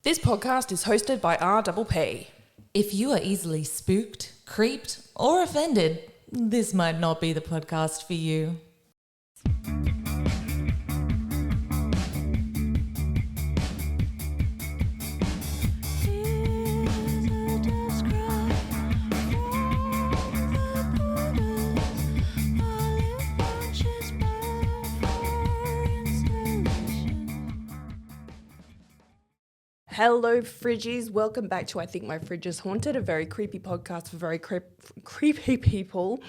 This podcast is hosted by RPP. If you are easily spooked, creeped, or offended, this might not be the podcast for you. Hello, Fridgies. Welcome back to I Think My Fridge is Haunted, a very creepy podcast for very creepy people.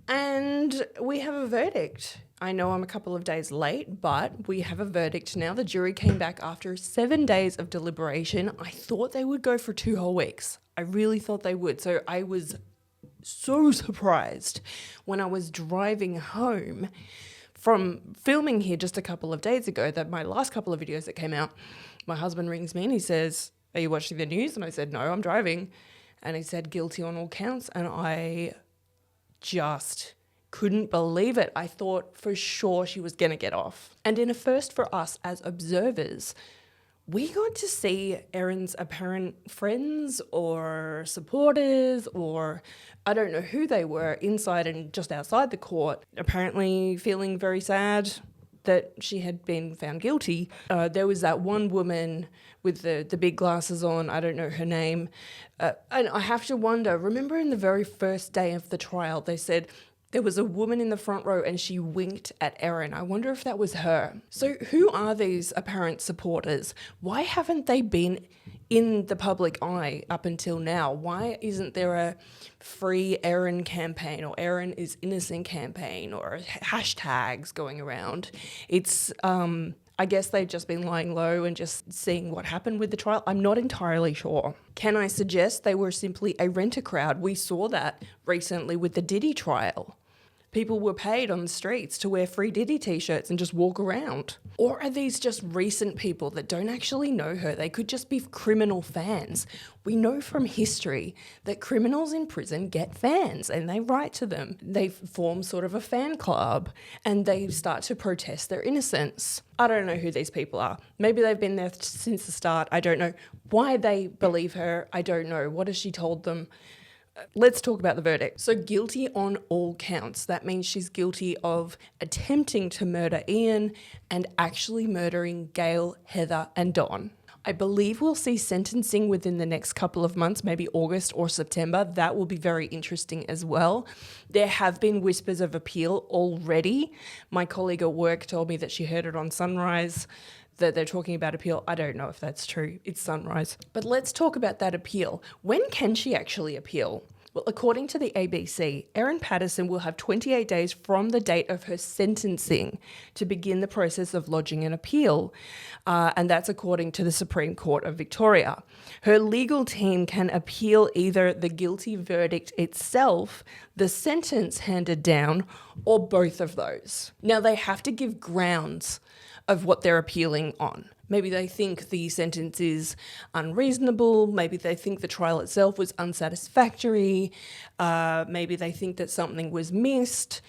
And we have a verdict. I know I'm a couple of days late, but we have a verdict now. The jury came back after 7 days of deliberation. I thought they would go for 2 whole weeks. I really thought they would. So I was so surprised when I was driving home from filming here just a couple of days ago, that my last couple of videos that came out, my husband rings me and he says, "Are you watching the news?" And I said, "No, I'm driving." And he said, "Guilty on all counts." And I just couldn't believe it. I thought for sure she was going to get off. And in a first for us as observers, we got to see Erin's apparent friends or supporters, or I don't know who they were, inside and just outside the court, apparently feeling very sad that she had been found guilty. There was that one woman with the big glasses on, I don't know her name. And I have to wonder, remember in the very first day of the trial, they said there was a woman in the front row and she winked at Erin. I wonder if that was her. So who are these apparent supporters? Why haven't they been in the public eye up until now? Why isn't there a free Erin campaign or Erin is innocent campaign or hashtags going around? It's, I guess they've just been lying low and just seeing what happened with the trial. I'm not entirely sure. Can I suggest they were simply a rent-a-crowd? We saw that recently with the Diddy trial. People were paid on the streets to wear free Diddy t-shirts and just walk around. Or are these just recent people that don't actually know her? They could just be criminal fans. We know from history that criminals in prison get fans and they write to them. They form sort of a fan club and they start to protest their innocence. I don't know who these people are. Maybe they've been there since the start. I don't know why they believe her. I don't know. What has she told them? Let's talk about the verdict. So guilty on all counts. That means she's guilty of attempting to murder Ian and actually murdering Gail, Heather and Don. I believe we'll see sentencing within the next couple of months, maybe August or September. That will be very interesting as well. There have been whispers of appeal already. My colleague at work told me that she heard it on Sunrise, that they're talking about appeal. I don't know if that's true. It's Sunrise. But let's talk about that appeal. When can she actually appeal? Well, according to the ABC, Erin Patterson will have 28 days from the date of her sentencing to begin the process of lodging an appeal, and that's according to the Supreme Court of Victoria. Her legal team can appeal either the guilty verdict itself, the sentence handed down, or both of those. Now, they have to give grounds of what they're appealing on. Maybe they think the sentence is unreasonable. Maybe they think the trial itself was unsatisfactory. Maybe they think that something was missed.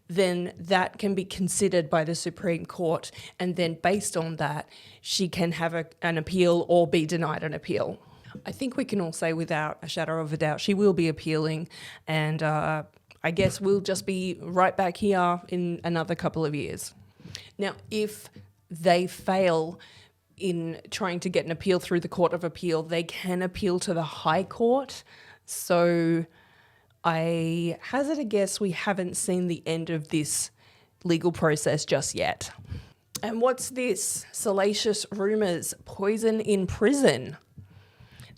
Then that can be considered by the Supreme Court. And then based on that, she can have an appeal or be denied an appeal. I think we can all say without a shadow of a doubt, she will be appealing. And I guess we'll just be right back here in another couple of years. Now, if they fail in trying to get an appeal through the Court of Appeal, they can appeal to the High Court. So I hazard a guess we haven't seen the end of this legal process just yet. And what's this? Salacious rumours, poison in prison.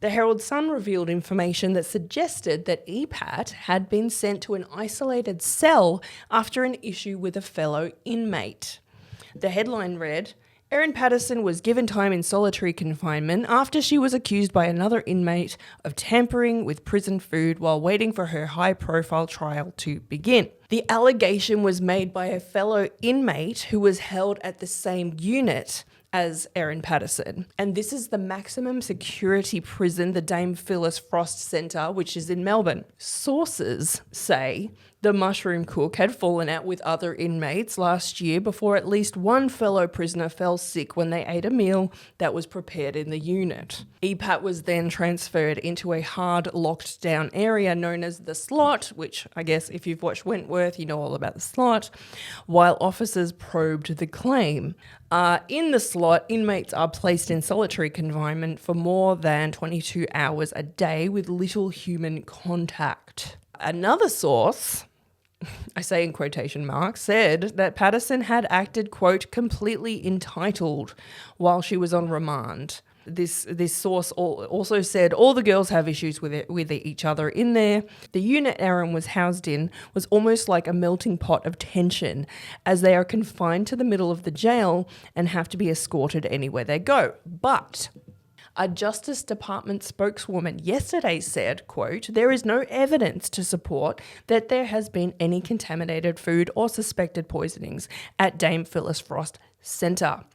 The Herald Sun revealed information that suggested that EPAT had been sent to an isolated cell after an issue with a fellow inmate. The headline read, Erin Patterson was given time in solitary confinement after she was accused by another inmate of tampering with prison food while waiting for her high-profile trial to begin. The allegation was made by a fellow inmate who was held at the same unit as Erin Patterson. And this is the maximum security prison, the Dame Phyllis Frost Centre, which is in Melbourne. Sources say The mushroom cook had fallen out with other inmates last year before at least one fellow prisoner fell sick when they ate a meal that was prepared in the unit. EPAT was then transferred into a hard locked down area known as the slot, which I guess if you've watched Wentworth, you know all about the slot, while officers probed the claim. In the slot, inmates are placed in solitary confinement for more than 22 hours a day with little human contact. Another source, I say in quotation marks, said that Patterson had acted, quote, completely entitled while she was on remand. This source also said all the girls have issues with each other in there. The unit Erin was housed in was almost like a melting pot of tension, as they are confined to the middle of the jail and have to be escorted anywhere they go. But a Justice Department spokeswoman yesterday said, quote, there is no evidence to support that there has been any contaminated food or suspected poisonings at Dame Phyllis Frost Centre.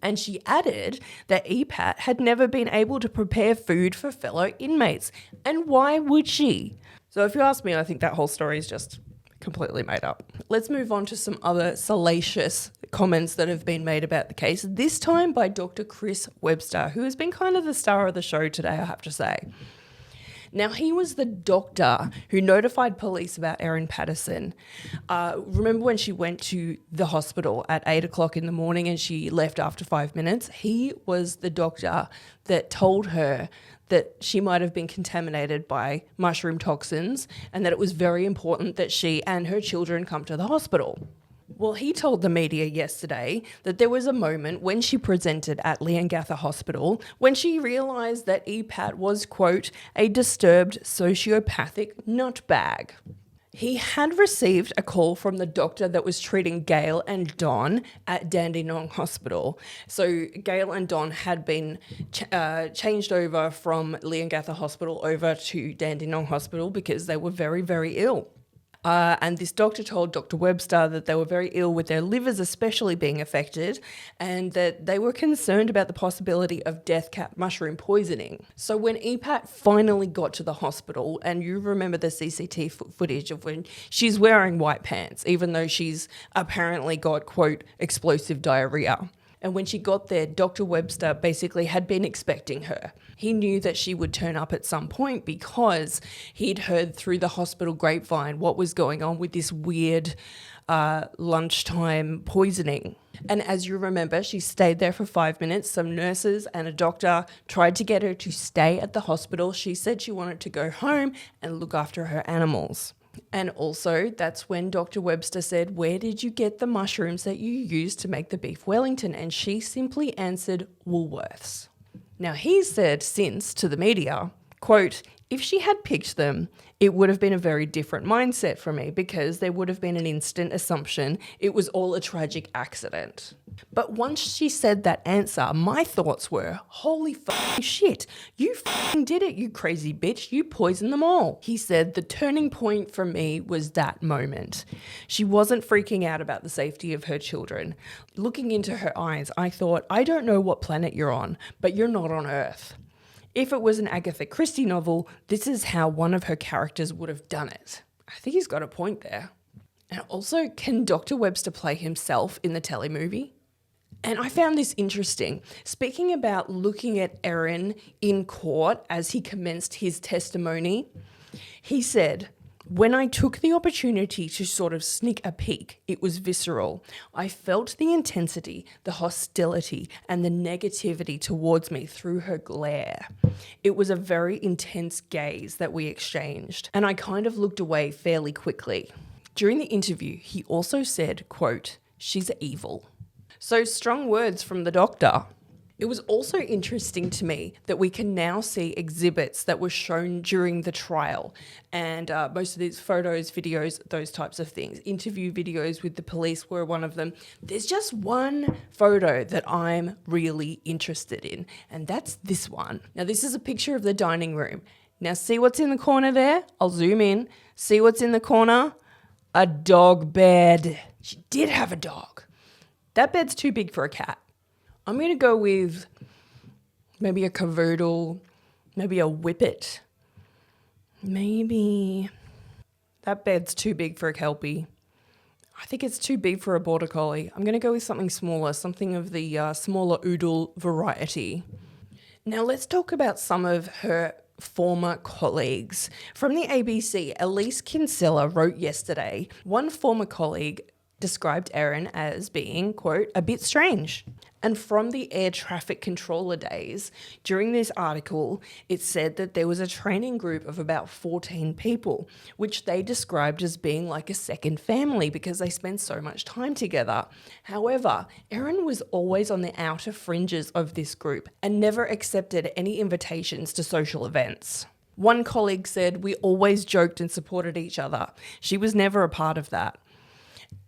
And she added that EPAT had never been able to prepare food for fellow inmates. And why would she? So if you ask me, I think that whole story is just completely made up. Let's move on to some other salacious comments that have been made about the case, this time by Dr. Chris Webster, who has been kind of the star of the show today, I have to say. Now, he was the doctor who notified police about Erin Patterson. Remember when she went to the hospital at 8 o'clock in the morning and she left after 5 minutes? He was the doctor that told her that she might have been contaminated by mushroom toxins and that it was very important that she and her children come to the hospital. Well, he told the media yesterday that there was a moment when she presented at Leongatha Hospital when she realised that EPAT was, quote, a disturbed sociopathic nutbag. He had received a call from the doctor that was treating Gail and Don at Dandenong Hospital. So Gail and Don had been changed over from Leongatha Hospital over to Dandenong Hospital because they were very, very ill. And this doctor told Dr. Webster that they were very ill with their livers especially being affected and that they were concerned about the possibility of death cap mushroom poisoning. So when EPAT finally got to the hospital, and you remember the CCTV footage of when she's wearing white pants, even though she's apparently got, quote, explosive diarrhea. And when she got there, Dr. Webster basically had been expecting her. He knew that she would turn up at some point because he'd heard through the hospital grapevine what was going on with this weird lunchtime poisoning. And as you remember, she stayed there for 5 minutes. Some nurses and a doctor tried to get her to stay at the hospital. She said she wanted to go home and look after her animals. And also, that's when Dr. Webster said, where did you get the mushrooms that you used to make the beef Wellington? And she simply answered, Woolworths. Now, he said since to the media, quote, if she had picked them, it would have been a very different mindset for me because there would have been an instant assumption it was all a tragic accident. But once she said that answer, my thoughts were, holy fucking shit, you fucking did it, you crazy bitch, you poisoned them all. He said the turning point for me was that moment. She wasn't freaking out about the safety of her children. Looking into her eyes, I thought, I don't know what planet you're on, but you're not on Earth. If it was an Agatha Christie novel, this is how one of her characters would have done it. I think he's got a point there. And also, can Dr. Webster play himself in the telemovie? And I found this interesting. Speaking about looking at Erin in court as he commenced his testimony, he said, when I took the opportunity to sort of sneak a peek, it was visceral. I felt the intensity, the hostility, and the negativity towards me through her glare. It was a very intense gaze that we exchanged, and I kind of looked away fairly quickly. During the interview, he also said, quote, she's evil. So strong words from the doctor. It was also interesting to me that we can now see exhibits that were shown during the trial, and most of these photos, videos, those types of things. Interview videos with the police were one of them. There's just one photo that I'm really interested in, and that's this one. Now, this is a picture of the dining room. Now, see what's in the corner there? I'll zoom in. See what's in the corner? A dog bed. She did have a dog. That bed's too big for a cat. I'm going to go with maybe a cavoodle, maybe a whippet, maybe That bed's too big for a Kelpie. I think it's too big for a Border Collie. I'm going to go with something smaller, something of the smaller Oodle variety. Now let's talk about some of her former colleagues. From the ABC, Elise Kinsella wrote yesterday, one former colleague described Erin as being, quote, a bit strange. And from the air traffic controller days, during this article, it said that there was a training group of about 14 people, which they described as being like a second family because they spend so much time together. However, Erin was always on the outer fringes of this group and never accepted any invitations to social events. One colleague said, we always joked and supported each other. She was never a part of that.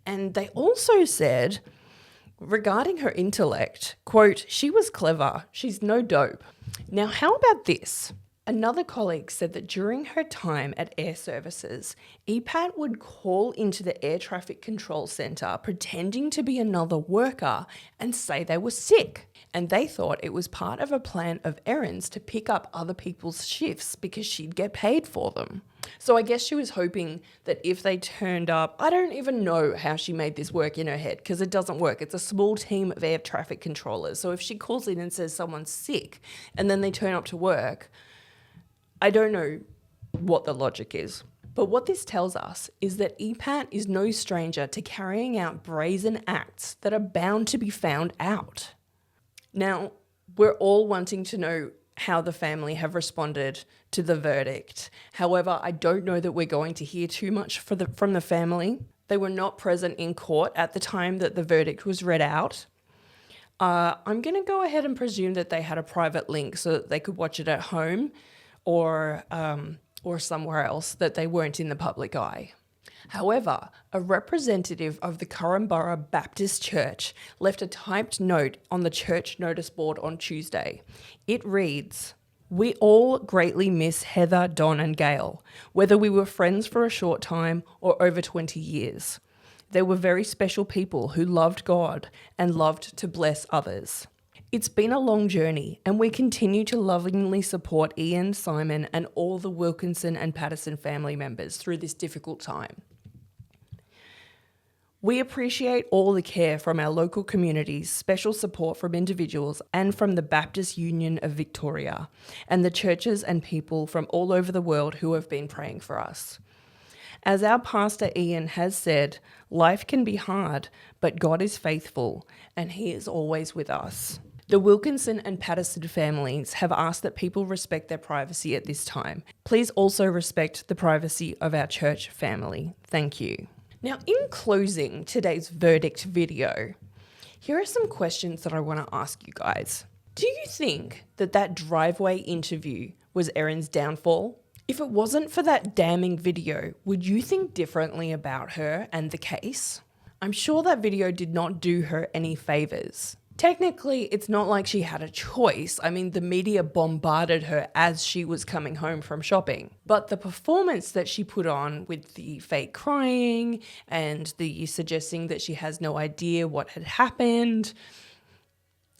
And they also said, regarding her intellect, quote, she was clever, she's no dope. Now, how about this? Another colleague said that during her time at Air Services, EPAT would call into the Air Traffic Control Centre pretending to be another worker and say they were sick. And they thought it was part of a plan of Erin's to pick up other people's shifts because she'd get paid for them. So I guess she was hoping that if they turned up, I don't even know how she made this work in her head because it doesn't work. It's a small team of air traffic controllers. So if she calls in and says someone's sick and then they turn up to work, I don't know what the logic is. But what this tells us is that EPAT is no stranger to carrying out brazen acts that are bound to be found out. Now, we're all wanting to know how the family have responded to the verdict. However, I don't know that we're going to hear too much from the family. They were not present in court at the time that the verdict was read out. I'm going to go ahead and presume that they had a private link so that they could watch it at home or somewhere else that they weren't in the public eye. However, a representative of the Korumburra Baptist Church left a typed note on the church notice board on Tuesday. It reads, "We all greatly miss Heather, Don and Gail, whether we were friends for a short time or over 20 years. They were very special people who loved God and loved to bless others. It's been a long journey and we continue to lovingly support Ian, Simon and all the Wilkinson and Patterson family members through this difficult time. We appreciate all the care from our local communities, special support from individuals and from the Baptist Union of Victoria and the churches and people from all over the world who have been praying for us. As our pastor Ian has said, life can be hard, but God is faithful and he is always with us. The Wilkinson and Patterson families have asked that people respect their privacy at this time. Please also respect the privacy of our church family. Thank you." Now, in closing today's verdict video, here are some questions that I want to ask you guys. Do you think that driveway interview was Erin's downfall? If it wasn't for that damning video, would you think differently about her and the case? I'm sure that video did not do her any favours. Technically, it's not like she had a choice. I mean, the media bombarded her as she was coming home from shopping. But the performance that she put on with the fake crying and the suggesting that she has no idea what had happened,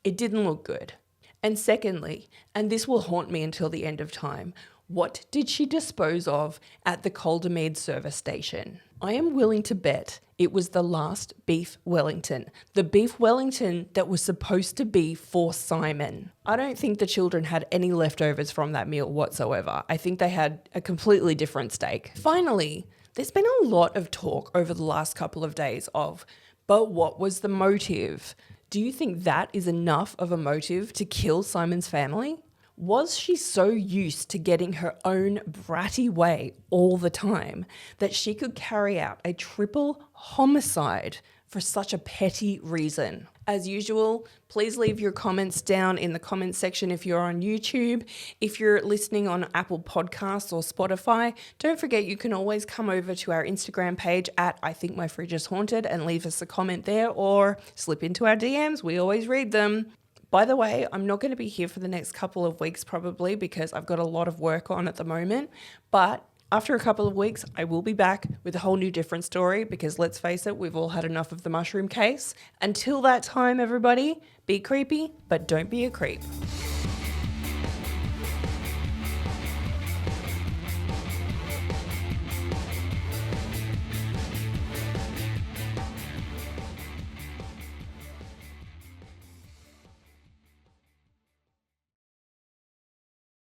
it didn't look good. And secondly, and this will haunt me until the end of time, what did she dispose of at the Caldermead service station? I am willing to bet it was the last beef Wellington. The beef Wellington that was supposed to be for Simon. I don't think the children had any leftovers from that meal whatsoever. I think they had a completely different steak. Finally, there's been a lot of talk over the last couple of days of, but what was the motive? Do you think that is enough of a motive to kill Simon's family? Was she so used to getting her own bratty way all the time that she could carry out a triple homicide for such a petty reason? As usual, please leave your comments down in the comments section if you're on YouTube. If you're listening on Apple Podcasts or Spotify, don't forget you can always come over to our Instagram page at I Think My Fridge is Haunted and leave us a comment there or slip into our DMs. We always read them. By the way, I'm not going to be here for the next couple of weeks probably because I've got a lot of work on at the moment. But after a couple of weeks, I will be back with a whole new different story because let's face it, we've all had enough of the mushroom case. Until that time, everybody, be creepy, but don't be a creep.